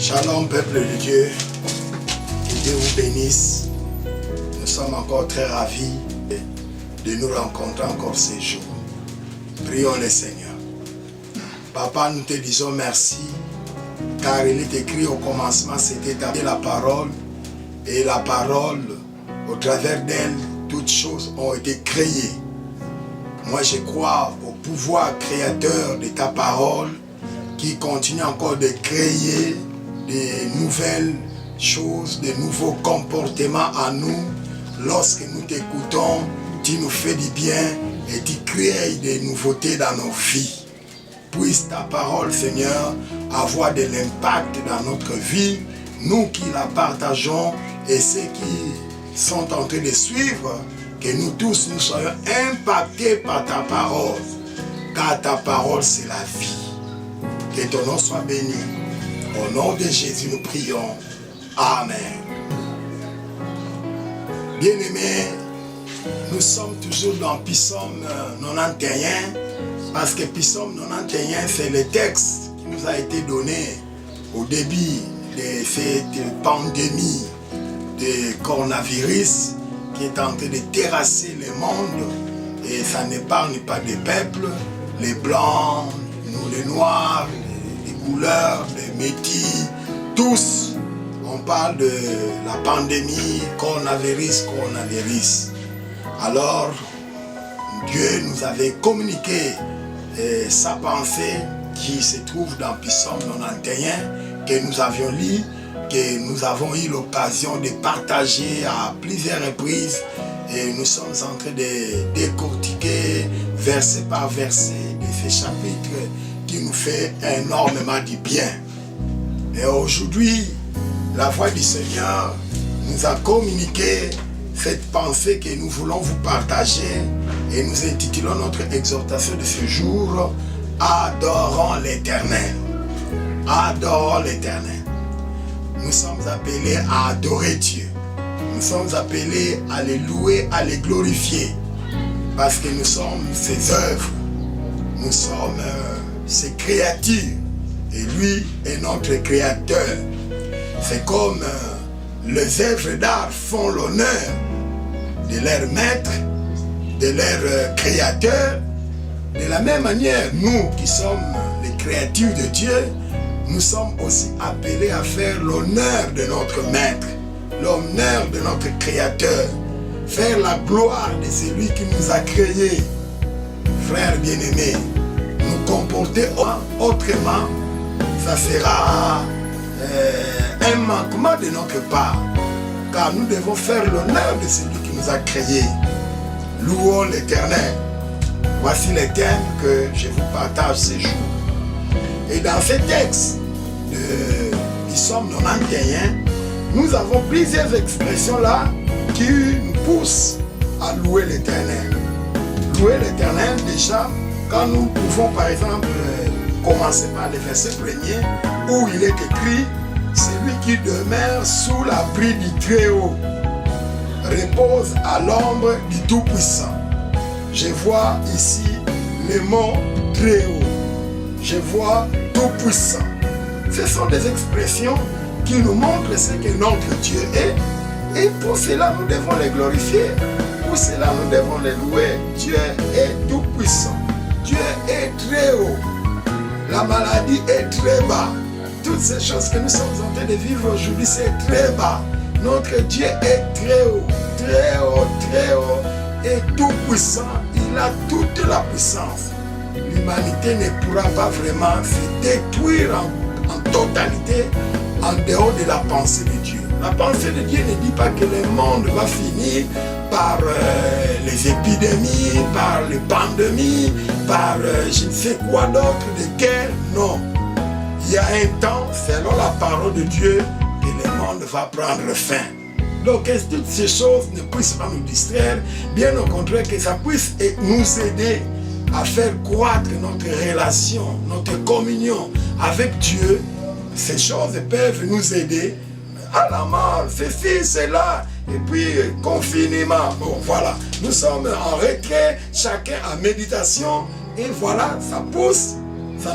Shalom peuple de Dieu, que Dieu vous bénisse. Nous sommes encore très ravis de nous rencontrer encore ces jours. Prions le Seigneur. Papa, nous te disons merci, car il est écrit au commencement, c'était la parole, et la parole, au travers d'elle, toutes choses ont été créées. Moi je crois au pouvoir créateur de ta parole, qui continue encore de créer des nouvelles choses, de nouveaux comportements à nous. Lorsque nous t'écoutons, tu nous fais du bien et tu crées des nouveautés dans nos vies. Puisse ta parole, Seigneur, avoir de l'impact dans notre vie, nous qui la partageons et ceux qui sont en train de suivre, que nous tous nous soyons impactés par ta parole, car ta parole c'est la vie. Que ton nom soit béni. Au nom de Jésus, nous prions. Amen. Bien-aimés, nous sommes toujours dans Psaume 91, parce que Psaume 91, c'est le texte qui nous a été donné au début de cette pandémie de coronavirus qui est en train de terrasser le monde, et ça n'épargne pas des peuples, les blancs, nous les noirs, les couleurs, les métis, tous. On parle de la pandémie, coronavirus. Alors, Dieu nous avait communiqué sa pensée qui se trouve dans Psaume 91, que nous avions lu, que nous avons eu l'occasion de partager à plusieurs reprises, et nous sommes en train de décortiquer verset par verset de ce chapitre qui nous fait énormément du bien. Et aujourd'hui, la voix du Seigneur nous a communiqué cette pensée que nous voulons vous partager, et nous intitulons notre exhortation de ce jour « Adorons l'Éternel ». Adorons l'Éternel. Nous sommes appelés à adorer Dieu. Nous sommes appelés à les louer, à les glorifier, parce que nous sommes ses œuvres. Nous sommes ses créatures, et lui est notre créateur. C'est comme les œuvres d'art font l'honneur de leur maître, de leur créateur. De la même manière, nous qui sommes les créatures de Dieu, nous sommes aussi appelés à faire l'honneur de notre maître, l'honneur de notre créateur, faire la gloire de celui qui nous a créés. Frères bien-aimés, nous comporter autrement, ça sera un manquement de notre part, car nous devons faire l'honneur de celui qui nous a créés. Louons l'Éternel. Voici les thèmes que je vous partage ces jours. Et dans ce texte de Psaume 91, nous avons plusieurs expressions là qui nous poussent à louer l'Éternel. Louer l'Éternel, déjà, quand nous pouvons par exemple commencer par le verset premier, où il est écrit « Celui qui demeure sous l'abri du Très-Haut repose à l'ombre du Tout-Puissant ». Je vois ici le mot Très-Haut. Je vois Tout-Puissant. Ce sont des expressions qui nous montrent ce que notre Dieu est, et pour cela nous devons les glorifier. Pour cela nous devons les louer. Dieu est Tout-Puissant. Dieu est très haut. La maladie est très bas. Toutes ces choses que nous sommes en train de vivre aujourd'hui, c'est très bas. Notre Dieu est très haut, très haut, très haut et tout puissant. Il a toute la puissance. L'humanité ne pourra pas vraiment se détruire en totalité en dehors de la pensée de Dieu. La pensée de Dieu ne dit pas que le monde va finir par les épidémies, par les pandémies, par je ne sais quoi d'autre, des guerres. Non. Il y a un temps, selon la parole de Dieu, que le monde va prendre fin. Donc, que toutes ces choses ne puissent pas nous distraire, bien au contraire, que ça puisse nous aider à faire croître notre relation, notre communion avec Dieu. Ces choses peuvent nous aider à la mort, ceci, cela, et puis confinement. Bon, voilà, nous sommes en retrait, chacun en méditation, et voilà, ça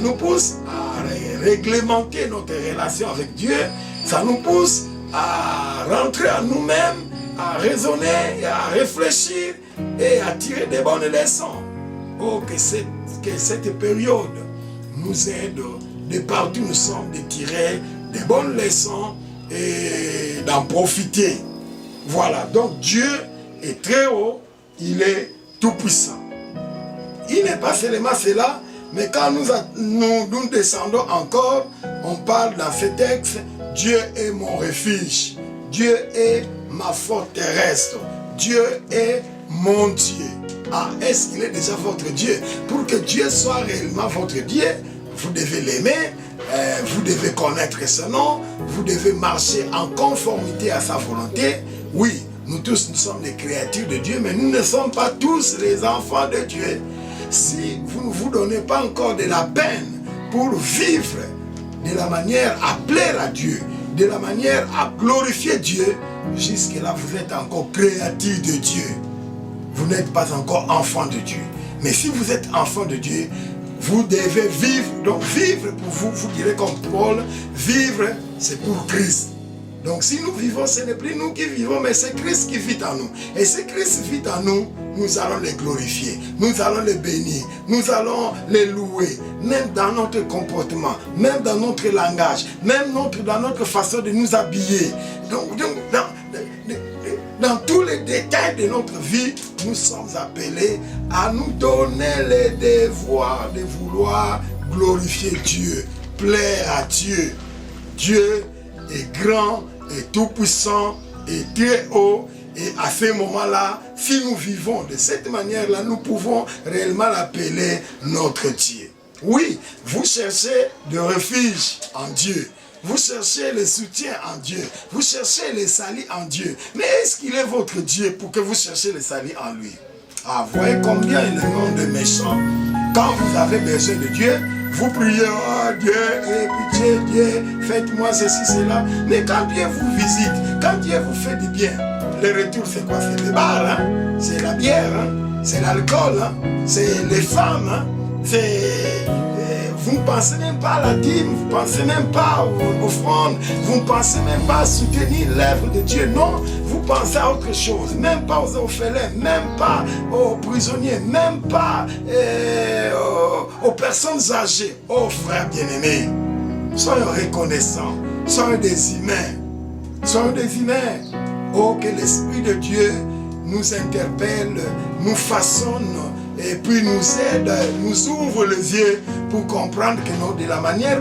nous pousse à réglementer notre relation avec Dieu, ça nous pousse à rentrer en nous-mêmes, à raisonner, à réfléchir et à tirer des bonnes leçons. Oh, que cette période nous aide de partout nous sommes de tirer des bonnes leçons et d'en profiter. Voilà, donc Dieu est très haut, il est tout puissant. Il n'est pas seulement cela, mais quand nous descendons encore, on parle dans ce texte, Dieu est mon refuge, Dieu est ma forteresse, Dieu est mon Dieu. Ah, est-ce qu'il est déjà votre Dieu? Pour que Dieu soit réellement votre Dieu, vous devez l'aimer, vous devez connaître son nom, vous devez marcher en conformité à sa volonté. Oui, nous tous, nous sommes des créatures de Dieu, mais nous ne sommes pas tous les enfants de Dieu. Si vous ne vous donnez pas encore de la peine pour vivre de la manière à plaire à Dieu, de la manière à glorifier Dieu, jusque-là, vous êtes encore créature de Dieu. Vous n'êtes pas encore enfant de Dieu. Mais si vous êtes enfant de Dieu, vous devez vivre. Donc vivre pour vous, vous direz comme Paul, vivre c'est pour Christ. Donc si nous vivons, ce n'est plus nous qui vivons, mais c'est Christ qui vit en nous. Et si Christ vit en nous, nous allons les glorifier, nous allons les bénir, nous allons les louer, même dans notre comportement, même dans notre langage, même dans notre façon de nous habiller. Donc dans tous les détails de notre vie, nous sommes appelés à nous donner les devoirs de vouloir glorifier Dieu, plaire à Dieu. Dieu est grand, est tout-puissant, est très haut. Et à ce moment-là, si nous vivons de cette manière-là, nous pouvons réellement l'appeler notre Dieu. Oui, vous cherchez de refuge en Dieu. Vous cherchez le soutien en Dieu. Vous cherchez le salut en Dieu. Mais est-ce qu'il est votre Dieu pour que vous cherchiez le salut en lui? Ah, voyez combien il est nom de méchants. Quand vous avez besoin de Dieu, vous priez, oh Dieu, aie pitié, Dieu, faites-moi ceci, cela. Mais quand Dieu vous visite, quand Dieu vous fait du bien, le retour c'est quoi? C'est les bars, hein? C'est la bière, hein? C'est l'alcool, hein? C'est les femmes, hein? Vous ne pensez même pas à la dîme, vous ne pensez même pas aux offrandes, vous ne pensez même pas à soutenir l'œuvre de Dieu. Non, vous pensez à autre chose, même pas aux orphelins, même pas aux prisonniers, même pas aux personnes âgées. Oh frères bien-aimés, soyons reconnaissants, soyons des humains, soyons des humains. Oh, que l'Esprit de Dieu nous interpelle, nous façonne, et puis nous aide, nous ouvre les yeux pour comprendre que non, de la manière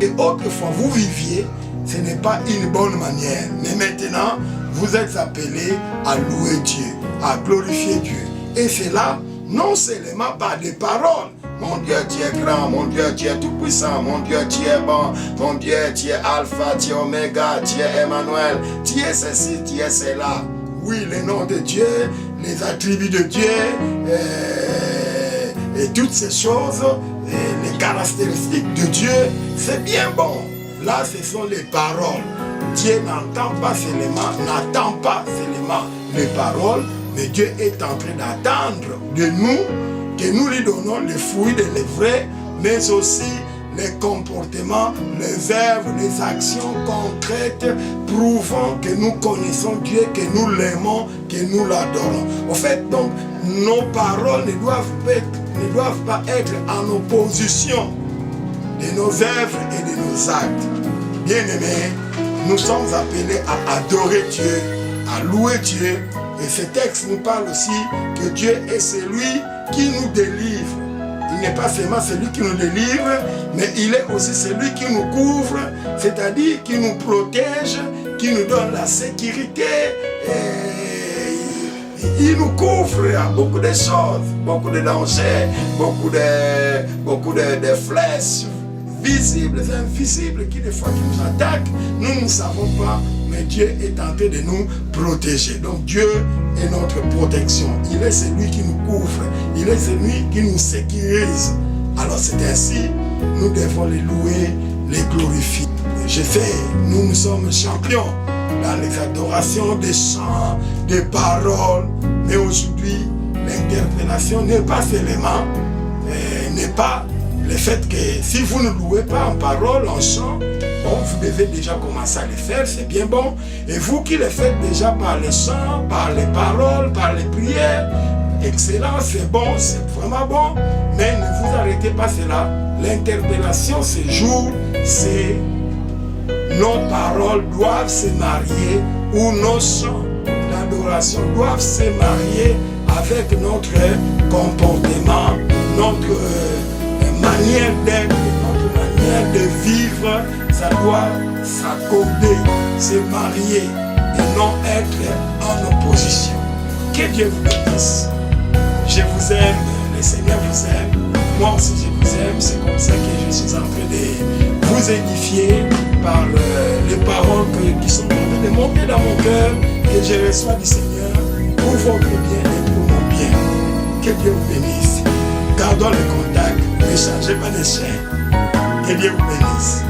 que autrefois vous viviez, ce n'est pas une bonne manière. Mais maintenant, vous êtes appelés à louer Dieu, à glorifier Dieu. Et c'est là, non seulement par des paroles. Mon Dieu, tu es grand, mon Dieu, tu es tout puissant, mon Dieu, tu es bon, mon Dieu, tu es Alpha, tu es Oméga, tu es Emmanuel, tu es ceci, tu es cela. Oui, le nom de Dieu, les attributs de Dieu, et toutes ces choses, et les caractéristiques de Dieu, c'est bien bon. Là, ce sont les paroles. Dieu n'attend pas seulement les paroles, mais Dieu est en train d'attendre de nous que nous lui donnons les fruits de l'œuvre, mais aussi les comportements, les œuvres, les actions concrètes prouvant que nous connaissons Dieu, que nous l'aimons, que nous l'adorons. En fait, donc, nos paroles ne doivent pas être en opposition de nos œuvres et de nos actes. Bien-aimés, nous sommes appelés à adorer Dieu, à louer Dieu. Et ce texte nous parle aussi que Dieu est celui qui nous délivre. Il n'est pas seulement celui qui nous délivre, mais il est aussi celui qui nous couvre, c'est-à-dire qui nous protège, qui nous donne la sécurité. Et il nous couvre à beaucoup de choses, beaucoup de dangers, beaucoup de flèches visibles et invisibles qui des fois qui nous attaquent. Nous ne savons pas, mais Dieu est en train de nous protéger. Donc Dieu est notre protection. Il est celui qui nous couvre. Il est celui qui nous sécurise. Alors c'est ainsi, nous devons les louer, les glorifier. Je sais, nous sommes champions dans les adorations des chants, des paroles. Mais aujourd'hui, l'interpellation n'est pas seulement, n'est pas le fait que si vous ne louez pas en parole, en chant, bon, vous devez déjà commencer à le faire, c'est bien bon. Et vous qui le faites déjà par les chants, par les paroles, par les prières, excellent, c'est bon, c'est vraiment bon. Mais ne vous arrêtez pas cela. L'interpellation ce jour, c'est nos paroles doivent se marier ou nos chants d'adoration doivent se marier avec notre comportement, notre manière d'être, notre manière de vivre. Ça doit s'accorder, se marier et non être en opposition. Que Dieu vous bénisse. Je vous aime, le Seigneur vous aime. Moi aussi je vous aime, c'est comme ça que je suis en train de vous édifier par les paroles qui sont en train de monter dans mon cœur, que je reçois du Seigneur pour votre bien et pour mon bien. Que Dieu vous bénisse. Gardons le contact, ne changez pas de chaîne. Que Dieu vous bénisse.